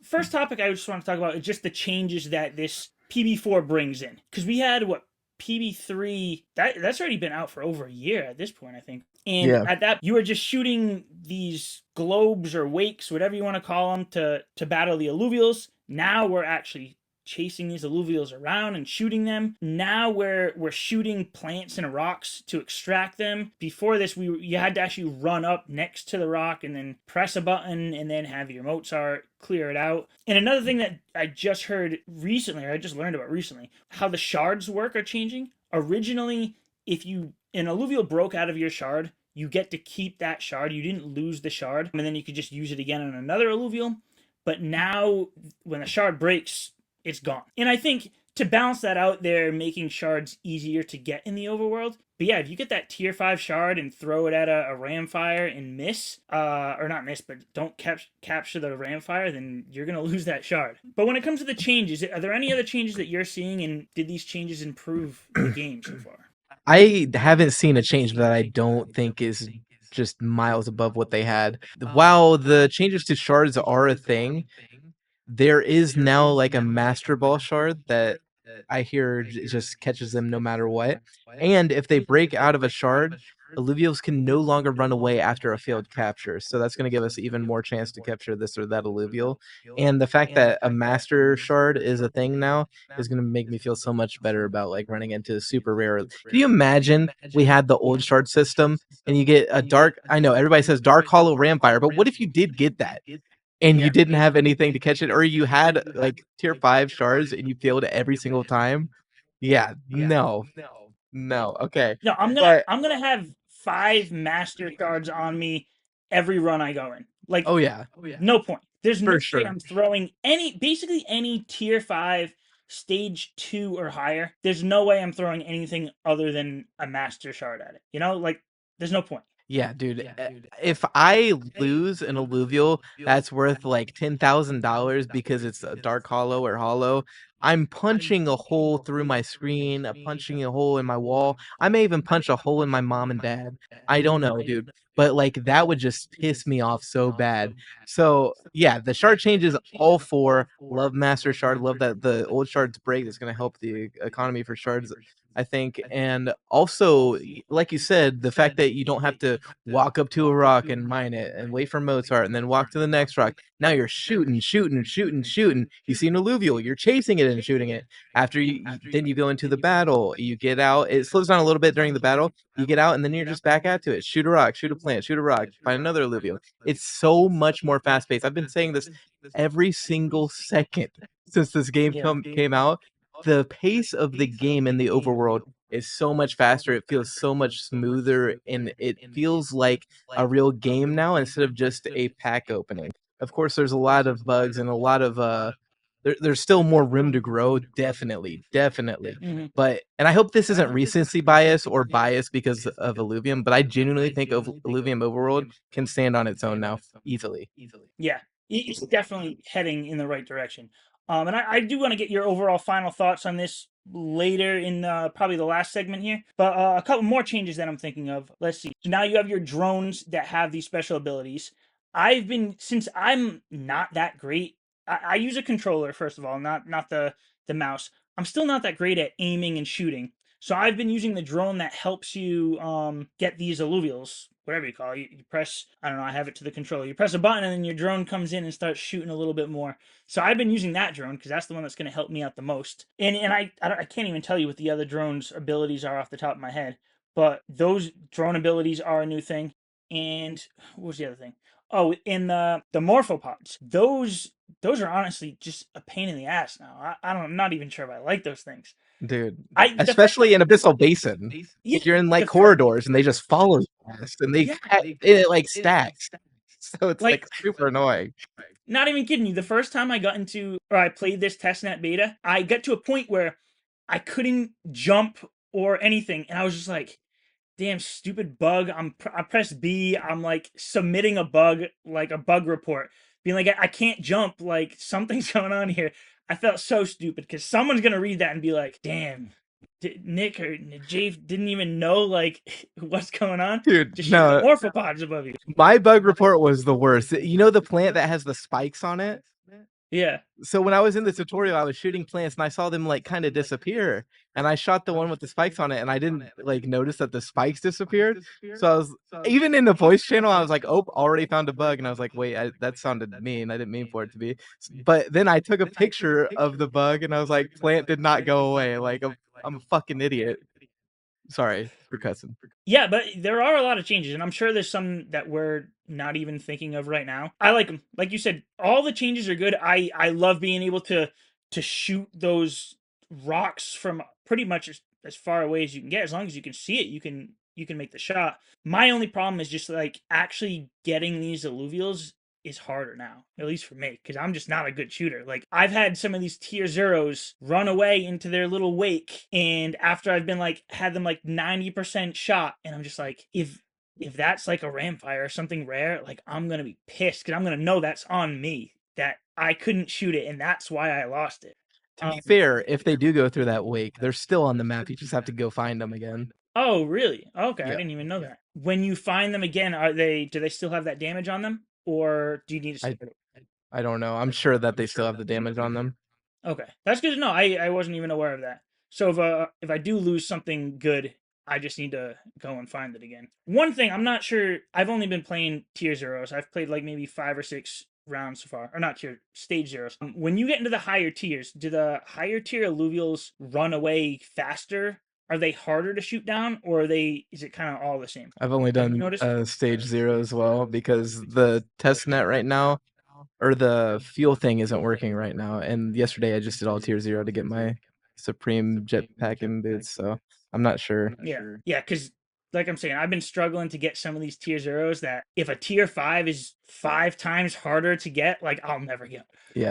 first topic I just want to talk about is just the changes that this PB4 brings in. Because we had what PB3 that's already been out for over a year at this point, I think. And Yeah. at that, you were just shooting these globes or wakes, whatever you want to call them, to battle the alluvials. Now we're actually chasing these alluvials around and shooting them. Now we're shooting plants and rocks to extract them. Before this, you had to actually run up next to the rock and then press a button and then have your Mozart clear it out. And another thing that I just heard recently, or I just learned about recently, how the shards work are changing. Originally, if an alluvial broke out of your shard, you get to keep that shard. You didn't lose the shard, and then you could just use it again on another alluvial. But now, when the shard breaks, it's gone. And I think to balance that out, they're making shards easier to get in the overworld. But yeah, if you get that tier 5 shard and throw it at a ramfire and miss, or not miss, but don't capture the ramfire, then you're going to lose that shard. But when it comes to the changes, are there any other changes that you're seeing, and did these changes improve the game so far? I haven't seen a change that I don't think is just miles above what they had. While the changes to shards are a thing, there is now like a master ball shard that I hear just catches them no matter what. And if they break out of a shard, alluvials can no longer run away after a failed capture. So that's going to give us even more chance to capture this or that alluvial. And the fact that a master shard is a thing now is going to make me feel so much better about like running into super rare. Can you imagine we had the old shard system and you get a dark, I know everybody says dark hollow ramfire, but what if you did get that? And you didn't have anything to catch it, or you had like tier 5 shards and you failed every single time. Yeah, no, okay. No, But I'm gonna have 5 master shards on me every run I go in. Like, oh yeah, no point. There's no for way sure. I'm throwing basically any tier 5, stage 2 or higher. There's no way I'm throwing anything other than a master shard at it. Like, there's no point. Yeah, dude. If I lose an alluvial that's worth like $10,000 because it's a dark hollow or hollow, I'm punching a hole through my screen, punching a hole in my wall. I may even punch a hole in my mom and dad. I don't know, dude. But like that would just piss me off so bad. So yeah, the shard changes all four. Love Master Shard. Love that the old shards break. That's gonna help the economy for shards, I think. And also, like you said, the fact that you don't have to walk up to a rock and mine it and wait for Mozart and then walk to the next rock. Now you're shooting. You see an alluvial, you're chasing it and shooting it. After then you go into the battle. You get out. It slows down a little bit during the battle. You get out and then you're just back at it. Shoot a rock, shoot a plant, shoot a rock, find another alluvial. It's so much more fast paced. I've been saying this every single second since this game came out. The pace of the game in the overworld is so much faster. It feels so much smoother, and it feels like a real game now instead of just a pack opening. Of course, there's a lot of bugs and a lot of there's still more room to grow, definitely. Mhm. But and I hope this isn't recency bias or bias because of Illuvium, but I genuinely think of Illuvium Overworld can stand on its own now easily. Yeah, it's definitely heading in the right direction. And I do want to get your overall final thoughts on this later in probably the last segment here. But a couple more changes that I'm thinking of. Let's see. So now you have your drones that have these special abilities. Since I'm not that great. I use a controller first of all, not the mouse. I'm still not that great at aiming and shooting. So I've been using the drone that helps you get these alluvials, whatever you call it. You press, I don't know, I have it to the controller. You press a button and then your drone comes in and starts shooting a little bit more. So I've been using that drone because that's the one that's going to help me out the most. And I can't even tell you what the other drones' abilities are off the top of my head, but those drone abilities are a new thing. And what was the other thing? Oh, in the morphopods, those are honestly just a pain in the ass now. I'm not even sure if I like those things. Dude, I the fact especially in Abyssal Basin. Yeah, You're in like the fact corridors and they just follow you fast and yeah, it like stacks. So it's like like super annoying. not even kidding you. The first time I played this testnet beta, I got to a point where I couldn't jump or anything, and I was just like, "Damn, stupid bug!" I press B. I'm like submitting a bug, like a bug report, being like, "I can't jump. Like something's going on here." I felt so stupid because someone's gonna read that and be like, "Damn, Nick or Jave didn't even know like what's going on. Dude, Just shoot the no, morphopods above you." my bug report was the worst. You know the plant that has the spikes on it? Yeah. So when I was in the tutorial, I was shooting plants and I saw them like kind of disappear. And I shot the one with the spikes on it, and I didn't like notice that the spikes disappeared. So I was even in the voice channel, I was like, "Oh, already found a bug," and I was like, "Wait, that sounded mean. I didn't mean for it to be." But then I took a picture of the bug, and I was like, "Plant did not go away." Like I'm a fucking idiot. Sorry for cussing. Yeah, but there are a lot of changes, and I'm sure there's some that we're not even thinking of right now. I like them. Like you said, all the changes are good. I love being able to shoot those rocks from pretty much as far away as you can get. As long as you can see it, you can make the shot. My only problem is just like actually getting these alluvials is harder now, at least for me, because I'm just not a good shooter. Like I've had some of these tier zeros run away into their little wake, and after I've been like had them like 90% shot, and I'm just like, if that's like a ramfire or something rare, like I'm gonna be pissed because I'm gonna know that's on me, that I couldn't shoot it, and that's why I lost it. To be fair, if they do go through that wake, they're still on the map. You just have to go find them again. Oh, really? Okay, I Yeah. didn't even know that. When you find them again, do they still have that damage on them, or do you need to? I I don't know. I'm sure that they still have the damage on them. Okay, that's good to know. I wasn't even aware of that. So if I do lose something good, I just need to go and find it again. One thing I'm not sure. I've only been playing tier zeros. I've played like maybe 5 or 6 rounds so far, or not tier stage zeros. When you get into the higher tiers, do the higher tier alluvials run away faster? Are they harder to shoot down, or are they? Is it kind of all the same? I've only Have you done noticed? stage 0 as well because the testnet right now or the fuel thing isn't working right now. And yesterday I just did all tier 0 to get my supreme jetpack and boots, so I'm not sure. Yeah, yeah, because like I'm saying, I've been struggling to get some of these tier zeros that if a tier 5 is 5 times harder to get, like I'll never get. Yeah.